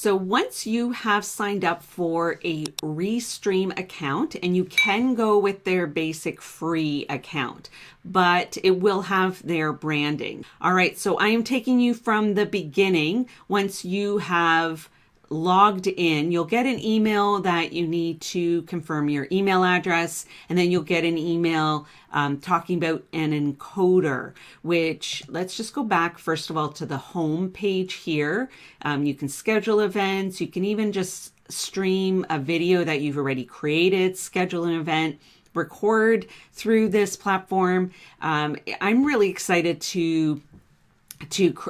So once you have signed up for a Restream account, and you can go with their basic free account, but it will have their branding. All right, so I am taking you from the beginning. Once you have logged in, you'll get an email that you need to confirm your email address, and then you'll get an email talking about an encoder, which, let's just go back first of all to the home page here. You can schedule events, you can even just stream a video that you've already created, schedule an event, record through this platform. I'm really excited to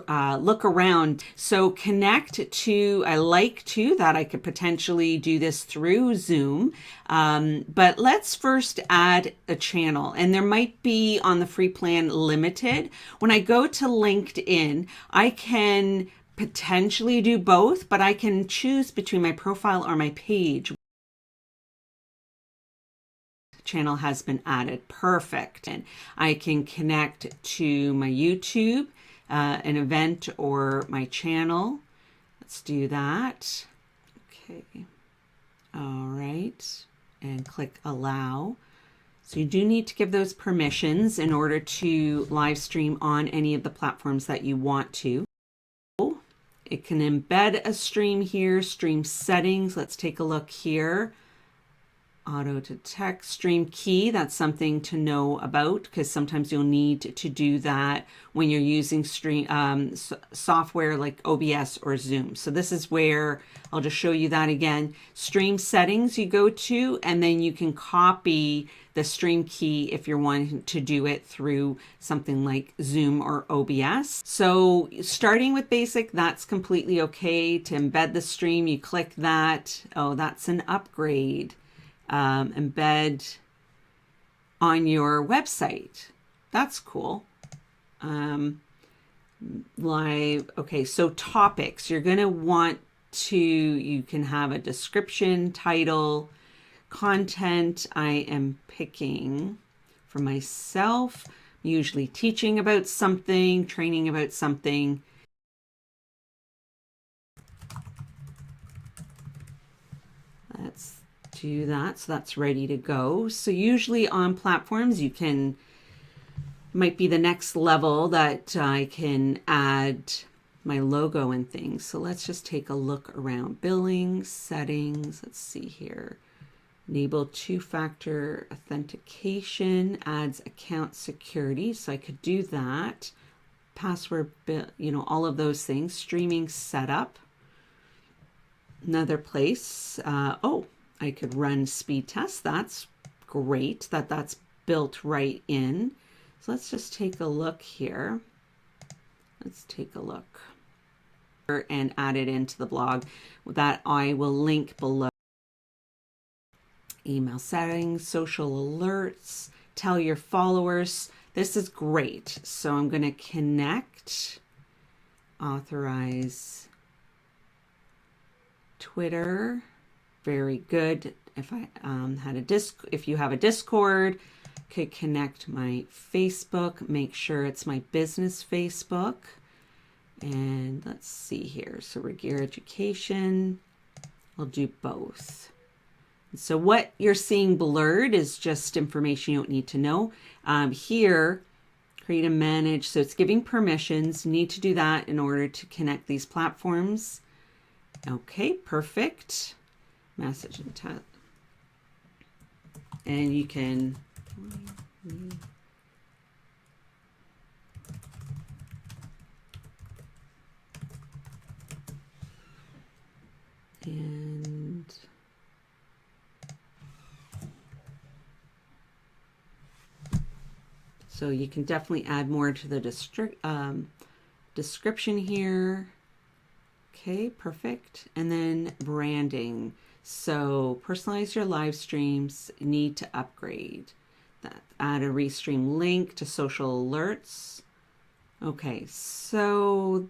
look around. So connect to, I like too that I could potentially do this through Zoom. But let's first add a channel, and there might be on the free plan limited. When I go to LinkedIn, I can potentially do both, but I can choose between my profile or my page. Channel has been added. Perfect. And I can connect to my YouTube, an event, or my channel. Let's do that. Okay. All right. And click allow. So you do need to give those permissions in order to live stream on any of the platforms that you want to. It can embed a stream here, stream settings. Let's take a look here. Auto detect, stream key, that's something to know about, because sometimes you'll need to do that when you're using stream software like OBS or Zoom. So this is where I'll just show you that again. Stream settings you go to, and then you can copy the stream key if you're wanting to do it through something like Zoom or OBS. So starting with basic, that's completely okay. To embed the stream, you click that. Oh, that's an upgrade. Embed on your website. That's cool. Live. Okay, so topics. You're going to want to, you can have a description, title, content. I am picking for myself, I'm usually teaching about something, training about something. Let's do that. So that's ready to go. So usually on platforms, you can, might be the next level that I can add my logo and things. So let's just take a look around. Billing, settings, let's see here. Enable two-factor authentication, adds account security. So I could do that. Password, you know, all of those things. Streaming setup. Another place. I could run speed tests. That's great that that's built right in. So let's just take a look here. Let's take a look and add it into the blog that I will link below. Email settings, social alerts, tell your followers. This is great. So I'm going to connect, authorize Twitter. Very good. If I had a if you have a Discord, could connect my Facebook, make sure it's my business Facebook. And let's see here. So Regier Education, I'll do both. So what you're seeing blurred is just information you don't need to know. Here, create and manage. So it's giving permissions. You need to do that in order to connect these platforms. Okay, perfect. Message and tap. And you can and so you can definitely add more to the description here. Okay, perfect. And then branding. So personalize your live streams, need to upgrade. That, add a Restream link to social alerts. Okay, so,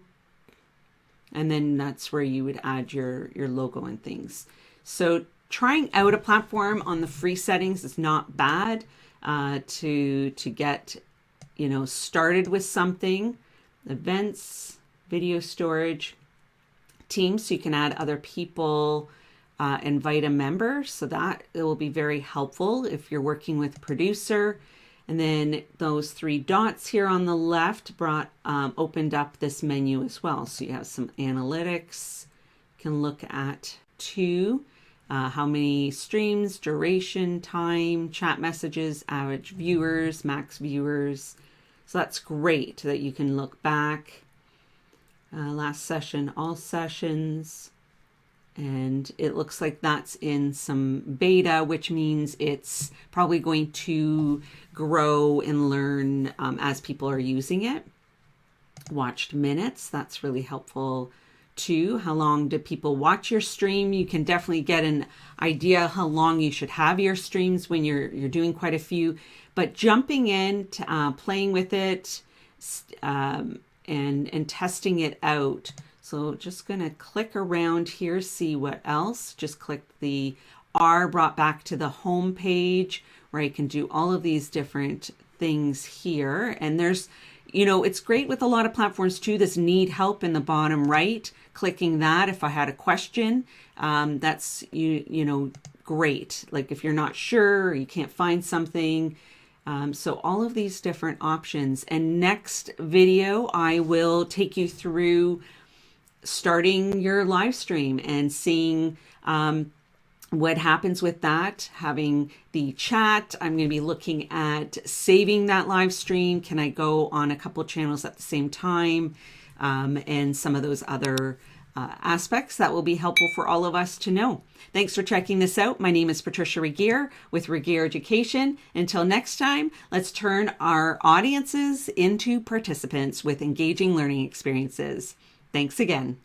and then that's where you would add your logo and things. So trying out a platform on the free settings is not bad to get, you know, started with something. Events, video storage, teams, so you can add other people, invite a member. So that it will be very helpful if you're working with producer. And then those 3 dots here on the left opened up this menu as well. So you have some analytics, you can look at too, how many streams, duration, time, chat messages, average viewers, max viewers. So that's great that you can look back. Last session, all sessions. And it looks like that's in some beta, which means it's probably going to grow and learn as people are using it. Watched minutes, that's really helpful too. How long do people watch your stream? You can definitely get an idea how long you should have your streams when you're doing quite a few. But jumping in, playing with it, and testing it out. So just going to click around here, see what else. Just click the R, brought back to the home page where I can do all of these different things here. And there's, it's great with a lot of platforms too, this need help in the bottom right. Clicking that if I had a question, that's, great. Like if you're not sure or you can't find something. So all of these different options. And next video, I will take you through starting your live stream and seeing what happens with that, having the chat. I'm going to be looking at saving that live stream. Can I go on a couple channels at the same time? And some of those other aspects that will be helpful for all of us to know. Thanks for checking this out. My name is Patricia Regier with Regier Education. Until next time, let's turn our audiences into participants with engaging learning experiences. Thanks again.